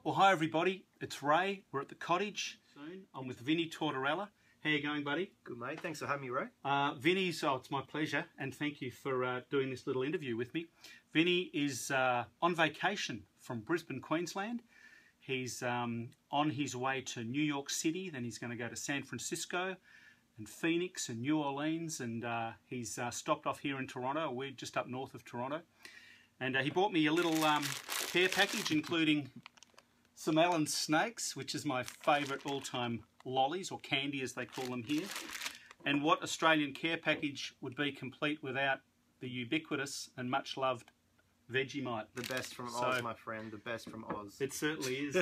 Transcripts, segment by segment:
Well, hi everybody, it's Ray. We're at the cottage soon. I'm with Vinny Tortorella. How you going, buddy? Good, mate. Thanks for having me, Ray. Vinny's, it's my pleasure, and thank you for doing this little interview with me. Vinny is on vacation from Brisbane, Queensland. He's on his way to New York City, then he's going to go to San Francisco and Phoenix and New Orleans, and he's stopped off here in Toronto. We're just up north of Toronto. And he bought me a little care package, including some Allen Snakes, which is my favourite all-time lollies, or candy as they call them here. And what Australian care package would be complete without the ubiquitous and much-loved Vegemite? The best from Oz, my friend. The best from Oz. It certainly is.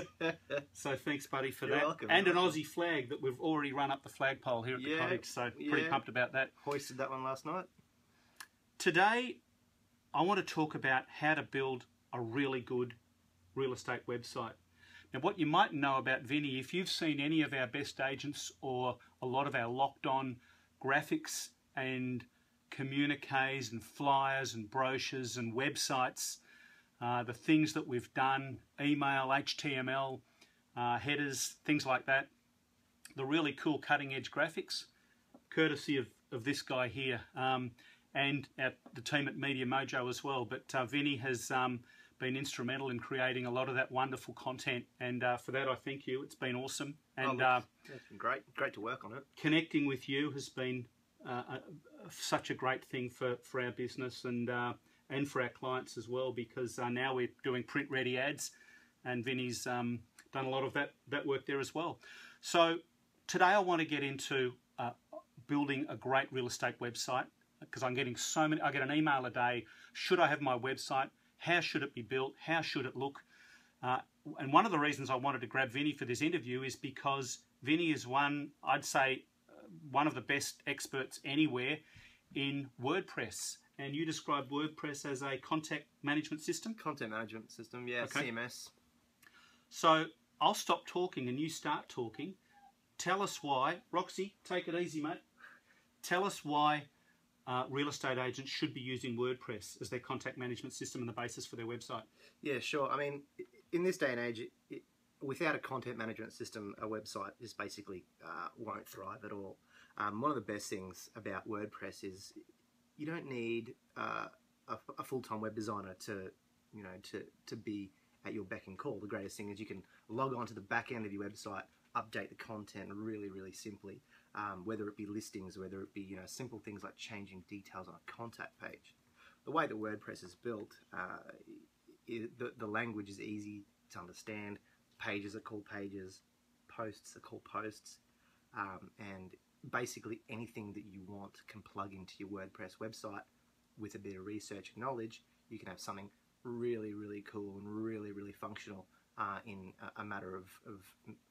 So thanks, buddy, for You're that. welcome. And an Aussie flag that we've already run up the flagpole here at the cottage, so pretty pumped about that. Hoisted that one last night. Today, I want to talk about how to build a really good real estate website. Now, what you might know about Vinny, if you've seen any of our best agents or a lot of our locked-on graphics and communiques and flyers and brochures and websites, the things that we've done, email, HTML, headers, things like that, the really cool cutting-edge graphics, courtesy of this guy here, and the team at Media Mojo as well. But Vinny has been instrumental in creating a lot of that wonderful content, and for that I thank you. It's been awesome, and it's been great to work on it. Connecting with you has been such a great thing for our business and for our clients as well, because now we're doing print ready ads, and Vinny's done a lot of that work there as well. So today I want to get into building a great real estate website, because I'm getting so many. I get an email a day. Should I have my website? How should it be built? How should it look? And one of the reasons I wanted to grab Vinny for this interview is because Vinny is I'd say, one of the best experts anywhere in WordPress. And you describe WordPress as a content management system? Content management system, yeah, okay. CMS. So I'll stop talking and you start talking. Tell us why. Roxy, take it easy, mate. Tell us why real estate agents should be using WordPress as their contact management system and the basis for their website. Yeah, sure. I mean, in this day and age, without a content management system, a website just basically won't thrive at all. One of the best things about WordPress is you don't need a full-time web designer to be at your beck and call. The greatest thing is you can log on to the back end of your website, update the content really simply. Whether it be listings, whether it be simple things like changing details on a contact page. The way that WordPress is built, the language is easy to understand. Pages are called pages, posts are called posts, and basically anything that you want can plug into your WordPress website. With a bit of research and knowledge, you can have something really cool and really functional in a matter of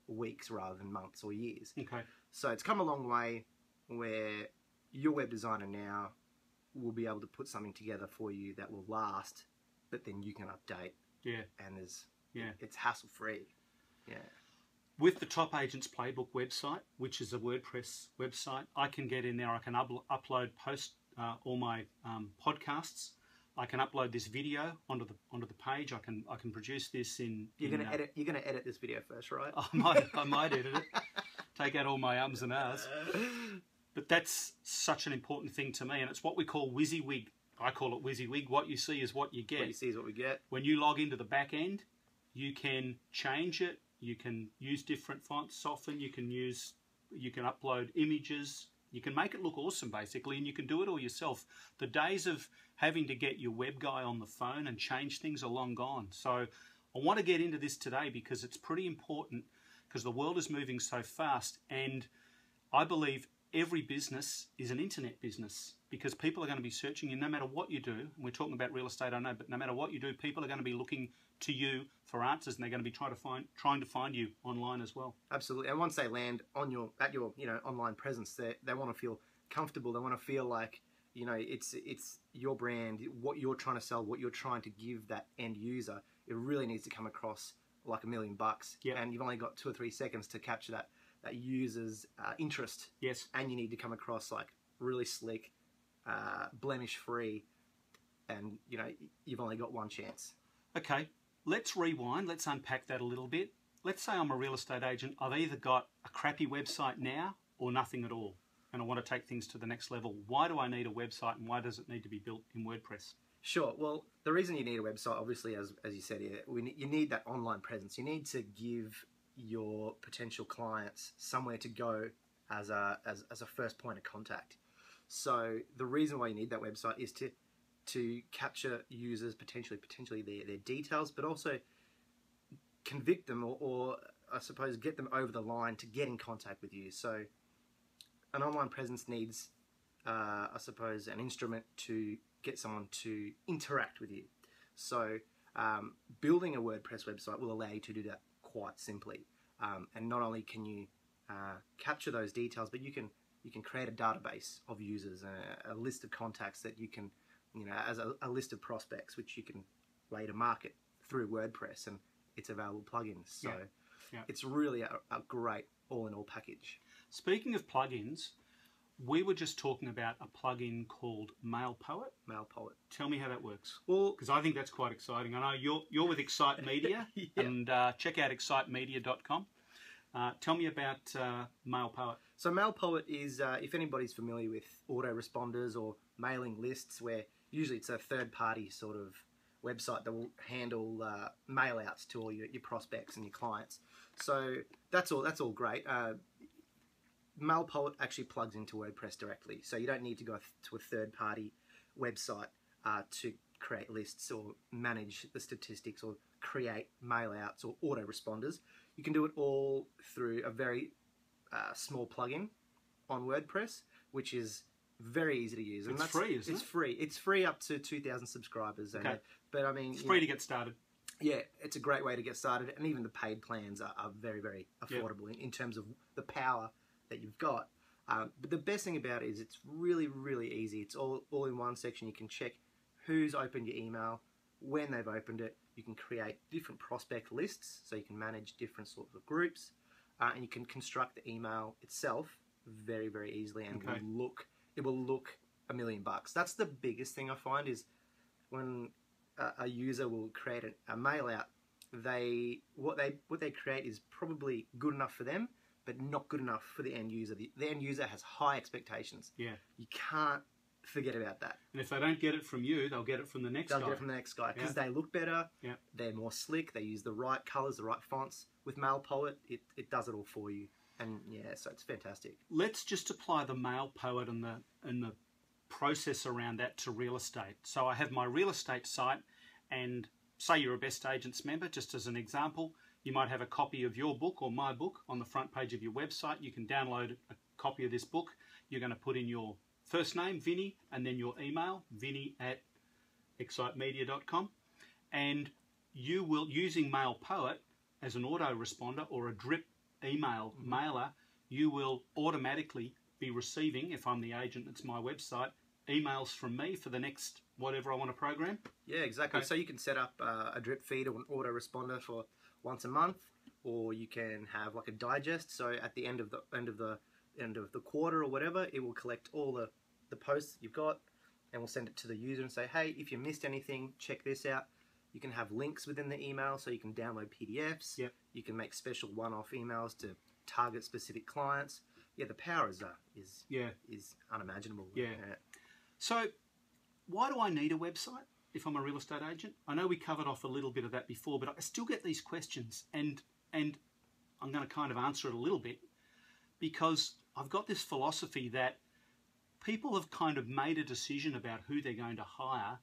weeks rather than months or years. Okay. So it's come a long way where your web designer now will be able to put something together for you that will last, but then you can update. Yeah. And it's hassle-free. Yeah. With the Top Agents Playbook website, which is a WordPress website, I can get in there. I can upload, post all my podcasts. I can upload this video onto the page. I can produce this in. You're gonna edit this video first, right? I might edit it. Take out all my ums and ahs. But that's such an important thing to me, and it's what we call WYSIWYG. I call it WYSIWYG. What you see is what you get. What you see is what we get. When you log into the back end, you can change it. You can use different fonts, soften. You can upload images. You can make it look awesome, basically, and you can do it all yourself. The days of having to get your web guy on the phone and change things are long gone. So I want to get into this today because it's pretty important, because the world is moving so fast, and I believe every business is an internet business, because people are going to be searching you no matter what you do. And we're talking about real estate, I know, but no matter what you do, people are going to be looking to you for answers, and they're going to be trying to find you online as well. Absolutely. And once they land on at your online presence, they want to feel comfortable. They want to feel like, you know, it's your brand, what you're trying to sell, what you're trying to give that end user. It really needs to come across like $1 million, Yep. and you've only got 2 or 3 seconds to capture that user's interest. Yes. And you need to come across like really slick, blemish free, and you know you've only got one chance. Okay, let's rewind. Let's unpack that a little bit. Let's say I'm a real estate agent. I've either got a crappy website now or nothing at all, and I want to take things to the next level. Why do I need a website, and why does it need to be built in WordPress? Sure. Well, the reason you need a website, obviously, as you said here, you need that online presence. You need to give your potential clients somewhere to go as a first point of contact. So the reason why you need that website is to capture users, potentially their details, but also convict them or I suppose get them over the line to get in contact with you. So an online presence needs, I suppose, an instrument to get someone to interact with you. So building a WordPress website will allow you to do that quite simply. And not only can you capture those details, but you can create a database of users, a list of contacts that you can, you know, as a list of prospects, which you can later market through WordPress and its available plugins. So it's really a great all-in-all package. Speaking of plugins, we were just talking about a plugin called MailPoet. MailPoet. Tell me how that works. Well, because I think that's quite exciting. I know you're with Excite Media, and check out excitemedia.com. Tell me about MailPoet. So MailPoet is, if anybody's familiar with autoresponders or mailing lists, where usually it's a third-party sort of website that will handle mail-outs to all your prospects and your clients. So that's all great. MailPoet actually plugs into WordPress directly, so you don't need to go to a third-party website to create lists or manage the statistics or create mail-outs or autoresponders. You can do it all through a very small plugin on WordPress, which is very easy to use. And it's free, isn't it? It's free. It's free up to 2,000 subscribers. Okay. But I mean, it's free to get started. Yeah, it's a great way to get started, and even the paid plans are very, very affordable in terms of the power that you've got. But the best thing about it is it's really, really easy. It's all in one section. You can check who's opened your email, when they've opened it. You can create different prospect lists, so you can manage different sorts of groups, and you can construct the email itself very, very easily, and it will look $1 million. That's the biggest thing I find is when a user will create a mail out, what they create is probably good enough for them, but not good enough for the end user. The end user has high expectations. Yeah. You can't forget about that. And if they don't get it from you, they'll get it from the next guy. They'll get it from the next guy because they look better. Yeah. They're more slick. They use the right colors, the right fonts. With MailPoet, it does it all for you. And yeah, so it's fantastic. Let's just apply the MailPoet and the process around that to real estate. So I have my real estate site, and say you're a Best Agents member, just as an example, you might have a copy of your book or my book on the front page of your website. You can download a copy of this book. You're going to put in your first name, Vinny, and then your email, vinny@excitemedia.com. And you will, using MailPoet as an autoresponder or a drip email mailer, you will automatically be receiving, if I'm the agent, it's my website, emails from me for the next whatever I want to program. Yeah, exactly. Okay. So you can set up a drip feed or an autoresponder for once a month, or you can have like a digest. So at the end of the quarter or whatever, it will collect all the posts that you've got, and we'll send it to the user and say, hey, if you missed anything, check this out. You can have links within the email, so you can download PDFs. Yep. You can make special one-off emails to target specific clients. Yeah, the power is unimaginable. Yeah. So why do I need a website if I'm a real estate agent? I know we covered off a little bit of that before, but I still get these questions, and I'm going to kind of answer it a little bit, because I've got this philosophy that people have kind of made a decision about who they're going to hire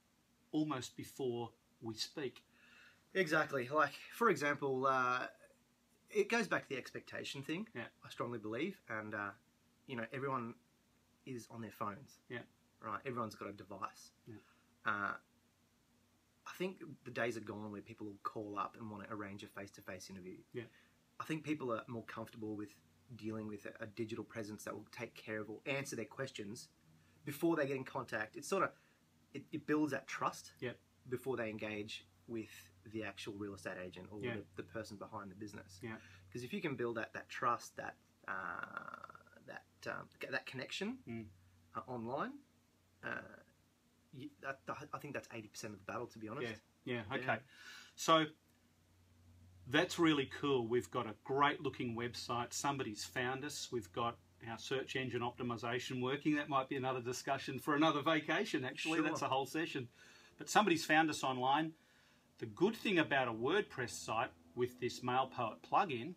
almost before we speak. Exactly. Like, for example, it goes back to the expectation thing. Yeah. I strongly believe, and everyone is on their phones. Yeah. Right. Everyone's got a device. Yeah. I think the days are gone where people will call up and want to arrange a face-to-face interview. Yeah. I think people are more comfortable with dealing with a digital presence that will take care of or answer their questions before they get in contact. It's sort of, it builds that trust Yep. before they engage with the actual real estate agent or Yeah. the person behind the business. Yeah. Because if you can build that trust, that connection online, I think that's 80% of the battle, to be honest. Yeah. Okay. Yeah. So that's really cool. We've got a great looking website. Somebody's found us. We've got our search engine optimization working. That might be another discussion for another vacation, actually. Sure. That's a whole session. But somebody's found us online. The good thing about a WordPress site with this MailPoet plugin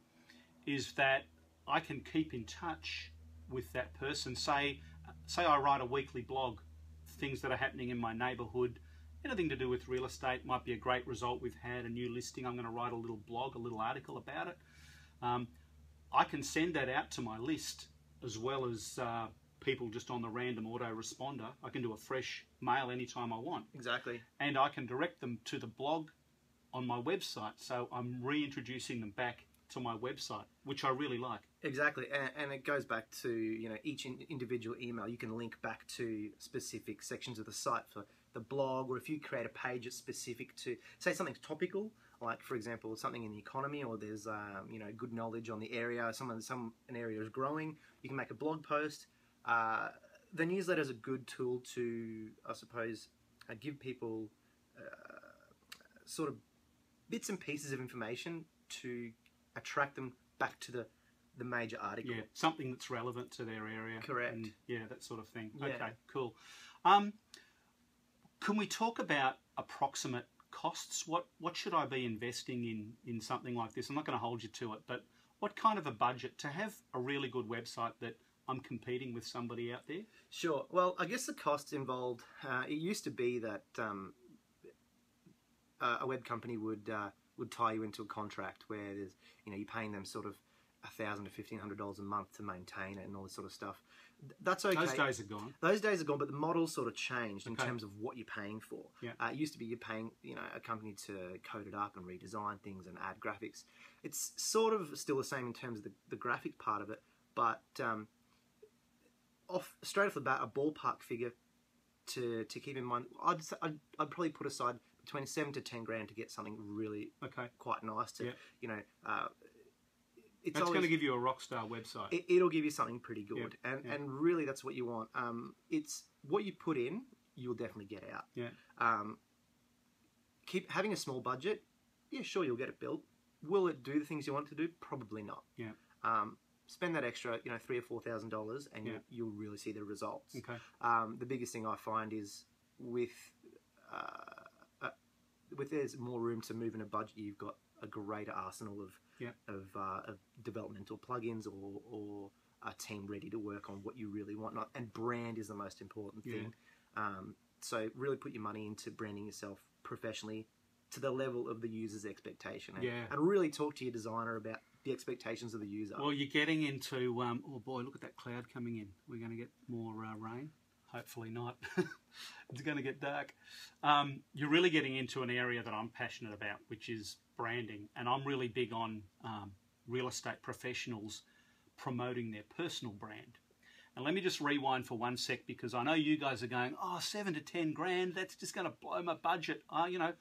is that I can keep in touch with that person. Say I write a weekly blog, things that are happening in my neighborhood, anything to do with real estate. Might be a great result. We've had a new listing. I'm going to write a little blog, a little article about it. I can send that out to my list, as well as people just on the random autoresponder. I can do a fresh mail anytime I want. Exactly. And I can direct them to the blog on my website. So I'm reintroducing them back to my website, which I really like. Exactly, and it goes back to, you know, each individual email. You can link back to specific sections of the site for the blog, or if you create a page that's specific to, say, something's topical, like for example something in the economy, or there's you know, good knowledge on the area, an area is growing, you can make a blog post. The newsletter is a good tool to, I suppose, give people sort of bits and pieces of information to attract them back to the major article. Yeah, something that's relevant to their area. Correct. And, yeah, that sort of thing. Yeah. Okay, cool. Can we talk about approximate costs? What should I be investing in something like this? I'm not going to hold you to it, but what kind of a budget to have a really good website that I'm competing with somebody out there? Sure. Well, I guess the costs involved, it used to be that a web company would tie you into a contract where there's, you know, you're paying them sort of $1,000 to $1,500 a month to maintain it and all this sort of stuff. That's okay. Those days are gone. Those days are gone, but the model sort of changed in Okay. terms of what you're paying for. Yeah. It used to be you're paying, you know, a company to code it up and redesign things and add graphics. It's sort of still the same in terms of the graphic part of it, but straight off the bat, a ballpark figure to keep in mind, I'd probably put aside between $7 to $10 to get something really quite nice to, Yeah. you know, That's going to give you a rock star website. It'll give you something pretty good, Yeah. and really that's what you want. It's what you put in, you'll definitely get out. Yeah. Keep having a small budget. Yeah, sure, you'll get it built. Will it do the things you want it to do? Probably not. Yeah. Spend that extra, you know, $3,000 or $4,000, and Yeah. you'll really see the results. Okay. The biggest thing I find is with there's more room to move in a budget, you've got a greater arsenal of developmental plugins or a team ready to work on what you really want. And brand is the most important thing. So really put your money into branding yourself professionally to the level of the user's expectation. And really talk to your designer about the expectations of the user. Well, you're getting into, oh boy, look at that cloud coming in. We're going to get more rain. Hopefully not. It's going to get dark. You're really getting into an area that I'm passionate about, which is branding. And I'm really big on real estate professionals promoting their personal brand. And let me just rewind for 1 sec, because I know you guys are going, oh, $7 to $10,000, that's just going to blow my budget. You know,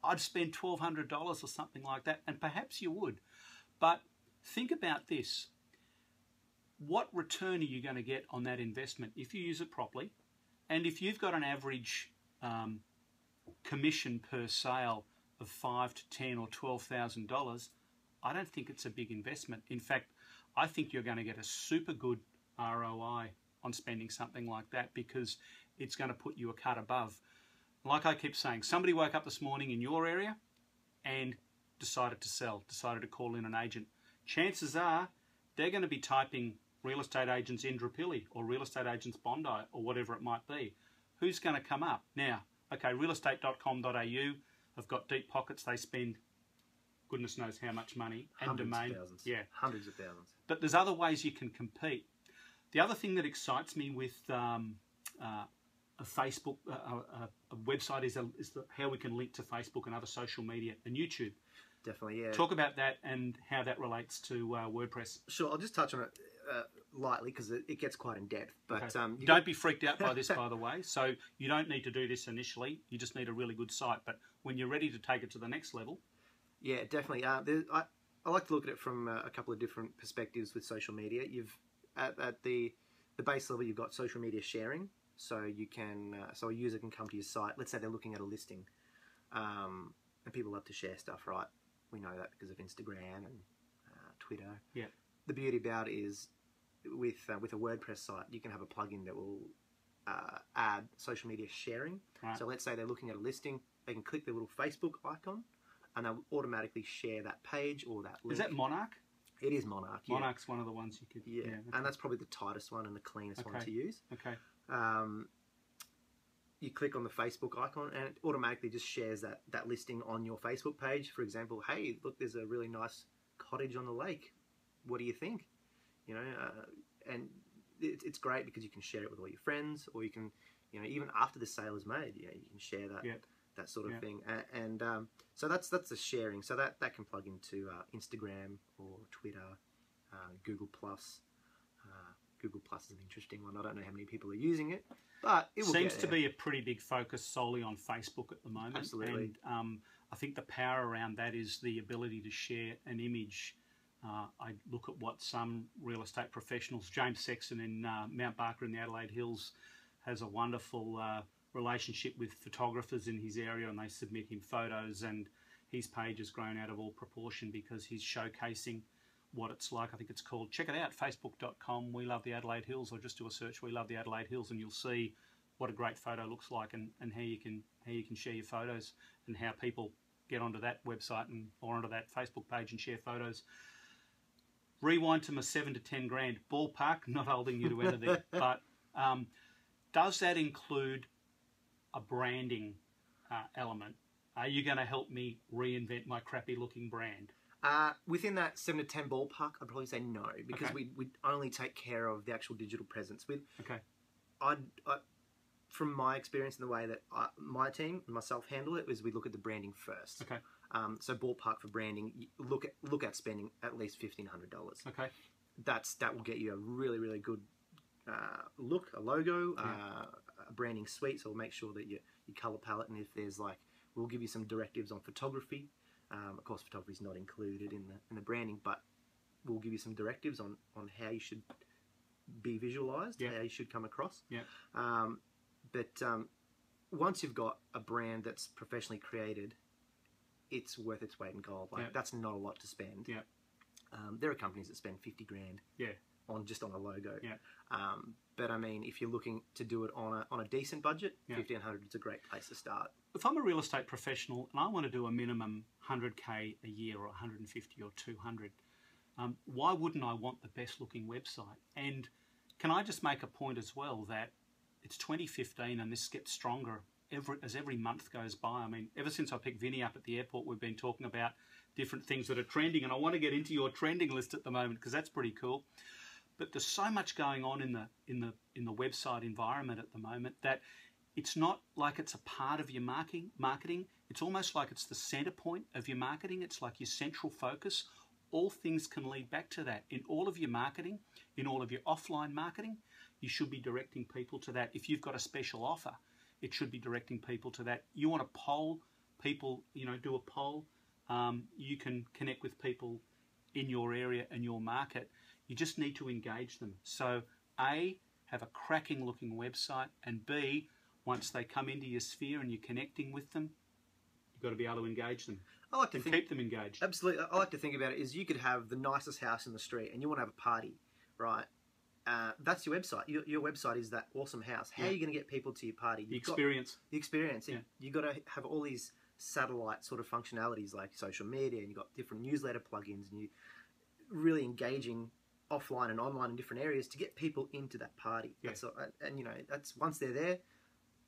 I'd spend $1,200 or something like that, and perhaps you would. But think about this. What return are you going to get on that investment if you use it properly? And if you've got an average commission per sale of $5,000 to $10,000 or $12,000, I don't think it's a big investment. In fact, I think you're going to get a super good ROI on spending something like that, because it's going to put you a cut above. Like I keep saying, somebody woke up this morning in your area and decided to sell, decided to call in an agent. Chances are they're going to be typing real estate agents Indooroopilly or real estate agents Bondi or whatever it might be. Who's going to come up? Now, okay, realestate.com.au have got deep pockets. They spend goodness knows how much money and Hundreds domain. of thousands. Yeah. Hundreds of thousands. But there's other ways you can compete. The other thing that excites me with a Facebook, a website is how we can link to Facebook and other social media and YouTube. definitely. Yeah. Talk about that and how that relates to WordPress. Sure, I'll just touch on it lightly because it gets quite in depth. But okay. Don't be freaked out by this, by the way. So you don't need to do this initially. You just need a really good site. But when you're ready to take it to the next level, yeah, definitely. I like to look at it from a couple of different perspectives with social media. You've at the base level, you've got social media sharing. So you can so a user can come to your site. Let's say they're looking at a listing, and people love to share stuff, right? We know that because of Instagram and Twitter. Yeah. The beauty about it is with a WordPress site, you can have a plugin that will add social media sharing. Right. So let's say they're looking at a listing, they can click the little Facebook icon, and they'll automatically share that page or that link. Is that Monarch? It is Monarch. Yeah. Monarch's one of the ones you could. Yeah, okay. And that's probably the tightest one and the cleanest one to use. Okay. You click on the Facebook icon and it automatically just shares that listing on your Facebook page. For example, hey, look, there's a really nice cottage on the lake. What do you think? You know, and it's great because you can share it with all your friends, or you can, you know, even after the sale is made, you know, you can share that that sort of thing. And so that's the sharing. So that can plug into Instagram or Twitter, Google Plus. Google Plus is an interesting one. I don't know how many people are using it, but it will seems to be a pretty big focus solely on Facebook at the moment. Absolutely. And I think the power around that is the ability to share an image. I look at what some real estate professionals, James Sexton in Mount Barker in the Adelaide Hills, has a wonderful relationship with photographers in his area, and they submit him photos, and his page has grown out of all proportion because he's showcasing what it's like. I think it's called, check it out, facebook.com, We Love the Adelaide Hills, or just do a search, We Love the Adelaide Hills, and you'll see what a great photo looks like, and how you can share your photos, and how people get onto that website or onto that Facebook page and share photos. Rewind to my 7 to 10 grand ballpark, not holding you to enter there, but does that include a branding element? Are you going to help me reinvent my crappy looking brand? Within that 7 to 10 ballpark, I'd probably say no, because we only take care of the actual digital presence. From my experience and the way that my team and myself handle it, is we look at the branding first. Okay. So ballpark for branding, look at spending at least $1,500. Okay. That will get you a really, really good look, a logo, a branding suite. So we'll make sure that your color palette, and if there's we'll give you some directives on photography. Of course, photography is not included in the branding, but we'll give you some directives on how you should be visualized, how you should come across. Yeah. But once you've got a brand that's professionally created, it's worth its weight in gold. That's not a lot to spend. Yeah. There are companies that spend 50 grand. Yeah. On a logo. Yeah. But I mean, if you're looking to do it on a decent budget, $1,500 is a great place to start. If I'm a real estate professional and I want to do a minimum 100K a year, or 150 or 200, why wouldn't I want the best looking website? And can I just make a point as well that it's 2015 and this gets stronger as every month goes by. I mean, ever since I picked Vinny up at the airport, we've been talking about different things that are trending, and I want to get into your trending list at the moment because that's pretty cool. But there's so much going on in the website environment at the moment that it's not like it's a part of your marketing. It's almost like it's the center point of your marketing. It's like your central focus. All things can lead back to that. In all of your marketing, in all of your offline marketing, you should be directing people to that. If you've got a special offer, it should be directing people to that. You want to poll people, do a poll. You can connect with people in your area and your market. You just need to engage them. So A, have a cracking looking website, and B, once they come into your sphere and you're connecting with them, you've got to be able to engage them. I like to keep them engaged. Absolutely. I like to think about it is you could have the nicest house in the street and you want to have a party, right? That's your website. Your website is that awesome house. How are you going to get people to your party? The experience. The experience. Yeah. You've got to have all these satellite sort of functionalities like social media, and you've got different newsletter plugins, and you really engaging offline and online in different areas to get people into that party. Yeah. That's once they're there,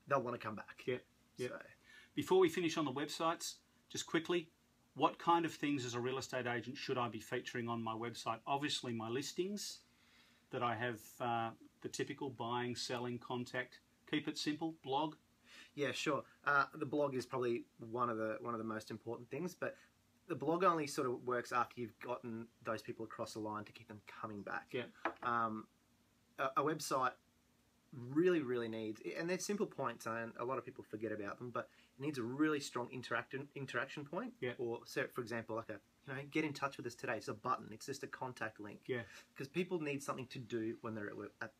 they'll want to come back. Yeah. Yeah. So. Before we finish on the websites, just quickly, what kind of things as a real estate agent should I be featuring on my website? Obviously, my listings that I have, the typical buying, selling, contact. Keep it simple. Blog. Yeah, sure. The blog is probably one of the most important things, but the blog only sort of works after you've gotten those people across the line to keep them coming back. Yeah. A website really, really needs, and they're simple points, and a lot of people forget about them, but it needs a really strong interaction point. Yeah. Or, so, for example, like get in touch with us today. It's a button. It's just a contact link. Yeah. Because people need something to do when they're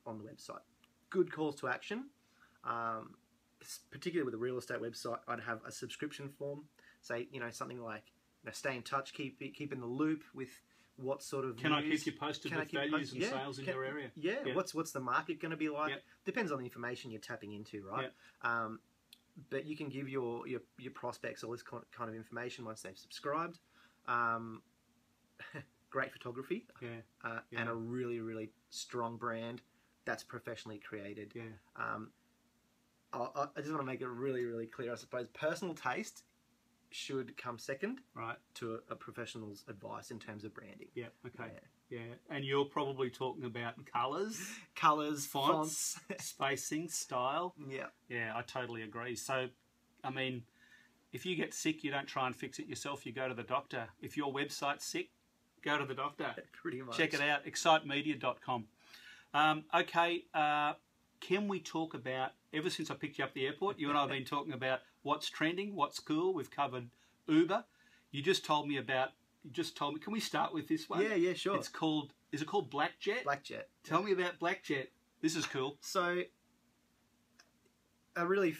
on the website. Good calls to action. Particularly with a real estate website, I'd have a subscription form. Say, something like, stay in touch, keep in the loop with what sort of Can news. I keep you posted with values and sales in your area? Yeah. What's the market going to be like? Yeah. Depends on the information you're tapping into, right? Yeah. But you can give your prospects all this kind of information once they've subscribed. Great photography. Yeah. And a really, really strong brand that's professionally created. Yeah. I just want to make it really, really clear. I suppose personal taste should come second, right, to a professional's advice in terms of branding. Yeah. Okay. Yeah. And you're probably talking about colours, fonts, spacing, style. Yeah. Yeah, I totally agree. So, I mean, if you get sick, you don't try and fix it yourself. You go to the doctor. If your website's sick, go to the doctor. Pretty much. Check it out. Excitemedia.com. Okay. Can we talk about, ever since I picked you up at the airport, you and I have been talking about what's trending, what's cool. We've covered Uber. You just told me, can we start with this one? Yeah, sure. Is it called Blackjet? Blackjet. Tell me about Blackjet. This is cool. So, a really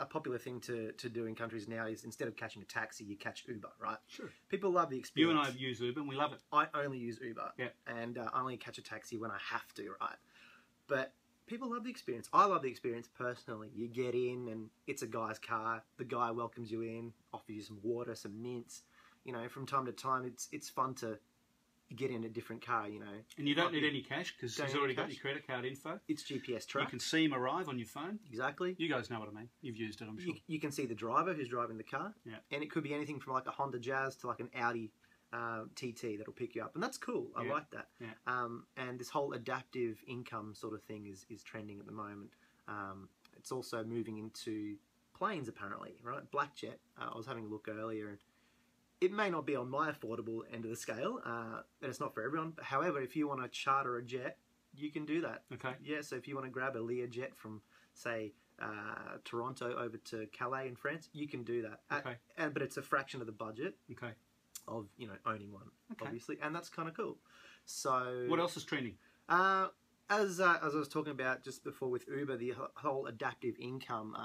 a popular thing to do in countries now is instead of catching a taxi, you catch Uber, right? Sure. People love the experience. You and I have used Uber and we love it. I only use Uber. Yeah. And I only catch a taxi when I have to, right? But people love the experience. I love the experience personally. You get in and it's a guy's car. The guy welcomes you in, offers you some water, some mints. From time to time, it's fun to get in a different car, And you don't need any cash because he's already got cash. your credit card info. It's GPS You tracked. can see him arrive on your phone. Exactly. You guys know what I mean. You've used it, I'm sure. You can see the driver who's driving the car. Yeah. And it could be anything from like a Honda Jazz to like an Audi TT that'll pick you up. And that's cool. I like that. Yeah. And this whole adaptive income sort of thing is trending at the moment. It's also moving into planes apparently, right? Blackjet. I was having a look earlier and it may not be on my affordable end of the scale, and it's not for everyone. However, if you want to charter a jet, you can do that. Okay. Yeah, so if you want to grab a Learjet from, say, Toronto over to Calais in France, you can do that. Okay. But it's a fraction of the budget Okay. of owning one, Okay. obviously, and that's kind of cool. So What else is trending? As I was talking about just before with Uber, the whole adaptive income.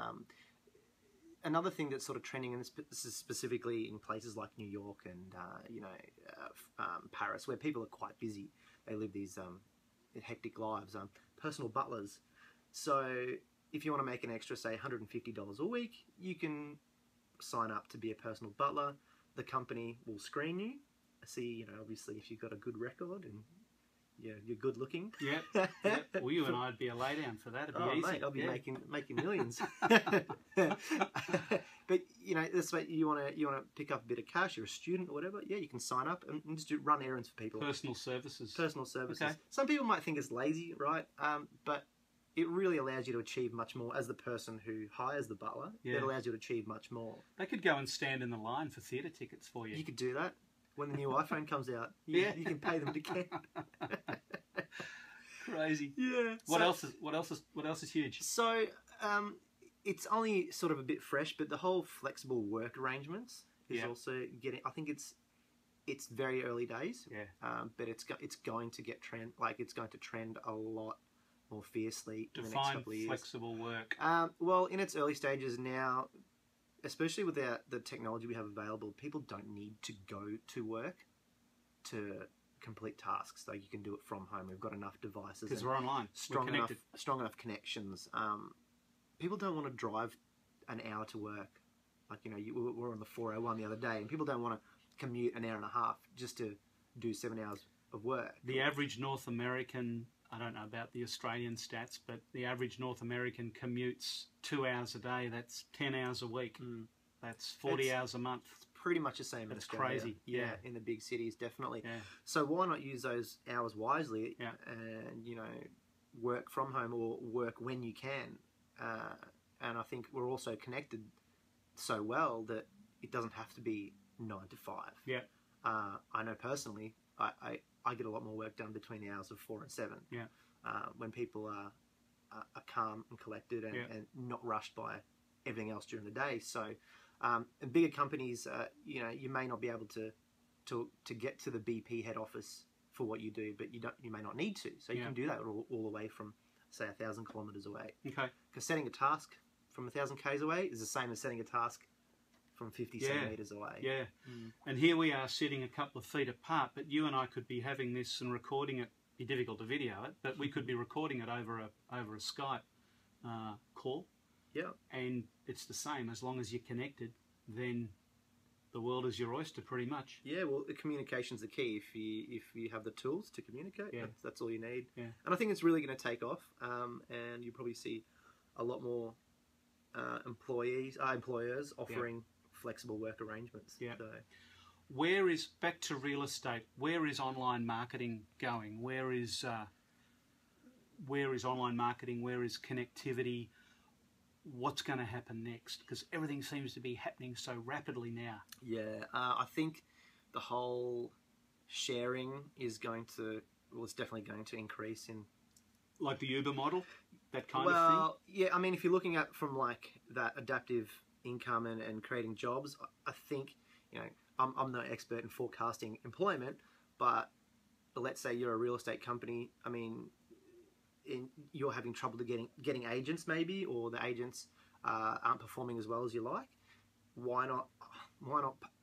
Another thing that's sort of trending, and this is specifically in places like New York and Paris, where people are quite busy. They live these hectic lives. Personal butlers. So if you want to make an extra, say, $150 a week, you can sign up to be a personal butler. The company will screen you, see, obviously if you've got a good record and you're good looking. Yeah. Well, you and I'd be a laydown for that. It'd be easy. Mate, I'll be making millions. But that's what you want to pick up a bit of cash. You're a student or whatever. Yeah, you can sign up and just run errands for people. Personal services. Okay. Some people might think it's lazy, right? But it really allows you to achieve much more as the person who hires the butler. Yeah. It allows you to achieve much more. They could go and stand in the line for theatre tickets for you. You could do that. When the new iPhone comes out, you can pay them to get. Crazy. Yeah. What else is huge? So, it's only sort of a bit fresh, but the whole flexible work arrangements is also getting. I think it's very early days. Yeah. But it's going to get trend. It's going to trend a lot more fiercely in the next couple of years. Flexible work. Well, in its early stages now, especially with the technology we have available, people don't need to go to work to complete tasks. So you can do it from home. We've got enough devices. Because we're online. Strong enough connections. People don't want to drive an hour to work. We were on the 401 the other day, and people don't want to commute an hour and a half just to do 7 hours of work. The average North American, I don't know about the Australian stats, but the average North American commutes 2 hours a day. That's 10 hours a week. That's 40 hours a month. It's pretty much the same in Australia. Crazy. Yeah, in the big cities, definitely. Yeah. So why not use those hours wisely Yeah. and, work from home or work when you can. And I think we're also connected so well that it doesn't have to be 9 to 5. Yeah. I know personally, I get a lot more work done between the hours of 4 and 7. Yeah. When people are calm and collected and, Yeah. and not rushed by everything else during the day. So, in bigger companies, you know, you may not be able to get to the BP head office for what you do, but you may not need to. So you Yeah. can do that all the way from, say, 1,000 kilometers away. Okay. Because setting a task from 1,000 k's away is the same as setting a task from 50 centimeters away. Yeah. And here we are sitting a couple of feet apart, but you and I could be having this and recording it. Be difficult to video it, but we could be recording it over a Skype call. Yeah. And it's the same. As long as you're connected, then the world is your oyster, pretty much. Yeah, well, the communication's the key. If you have the tools to communicate, Yeah. that's all you need. Yeah. And I think it's really going to take off. And you probably see a lot more employers offering flexible work arrangements. Yeah. So, Where is, back to real estate, where is online marketing going? Where is online marketing? Where is connectivity? What's going to happen next? Because everything seems to be happening so rapidly now. yeah, I think the whole sharing is it's definitely going to increase in. Like the Uber model, that kind of Well, yeah, I mean, if you're looking at from like that adaptive income and creating jobs, I think, you know, I'm no expert in forecasting employment, but let's say you're a real estate company. I mean, you're having trouble getting agents maybe, or the agents aren't performing as well as you like. Why not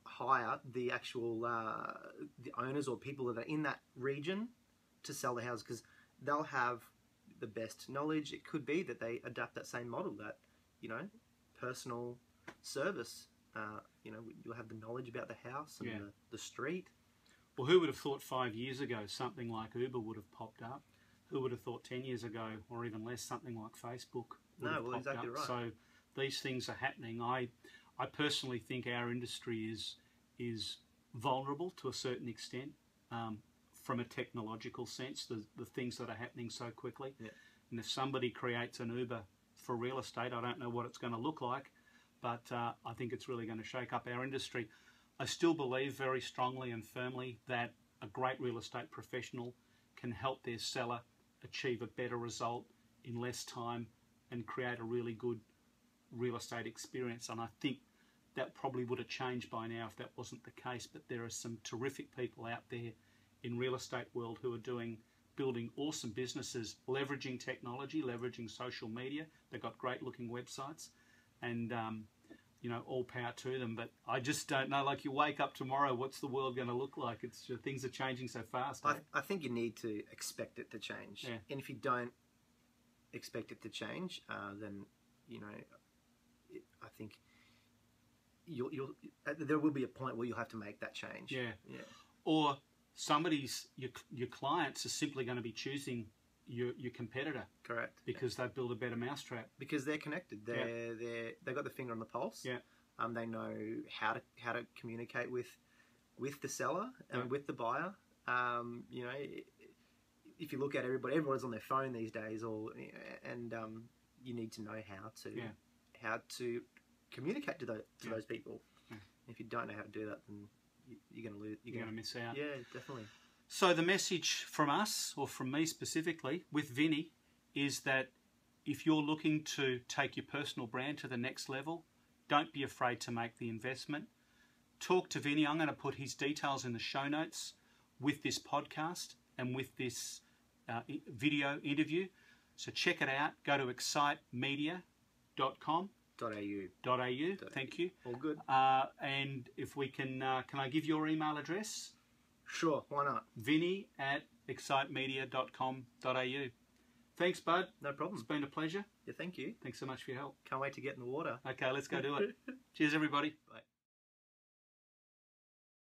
hire the actual the owners or people that are in that region to sell the houses, because they'll have the best knowledge. It could be that they adapt that same model, that, you know, personal service. You know, you'll have the knowledge about the house and Yeah. the street. Well, who would have thought 5 years ago something like Uber would have popped up? Who would have thought 10 years ago, or even less, something like Facebook would have popped exactly up? right. So these things are happening. I personally think our industry is vulnerable to a certain extent from a technological sense, the things that are happening so quickly. Yeah. And if somebody creates an Uber for real estate, I don't know what it's going to look like, but I think it's really going to shake up our industry. I still believe very strongly and firmly that a great real estate professional can help their seller achieve a better result in less time and create a really good real estate experience. And I think that probably would have changed by now if that wasn't the case. But there are some terrific people out there in real estate world who are building awesome businesses, leveraging technology, leveraging social media. They've got great looking websites, and you know, all power to them. But I just don't know, like, you wake up tomorrow, what's the world going to look like? It's things are changing so fast. I think you need to expect it to change. Yeah. And if you don't expect it to change, then, you know, I think there will be a point where you'll have to make that change. Yeah. Yeah. Or your clients are simply going to be choosing your competitor. Correct. Because they've built a better mousetrap. Because they're connected. They've got the finger on the pulse. Yeah. They know how to communicate with the seller and with the buyer. You know, if you look at everyone's on their phone these days, and you need to know how to communicate to those people. Yeah. If you don't know how to do that, then you're going to lose. You're going to miss out. Yeah, definitely. So the message from us, or from me specifically, with Vinny, is that if you're looking to take your personal brand to the next level, don't be afraid to make the investment. Talk to Vinny. I'm going to put his details in the show notes with this podcast and with this video interview. So check it out. Go to excitemedia.com. .au. Thank you. All good. And if we can I give your email address? Sure, why not? Vinny@excitemedia.com.au. Thanks, bud. No problem. It's been a pleasure. Yeah, thank you. Thanks so much for your help. Can't wait to get in the water. Okay, let's go do it. Cheers, everybody. Bye.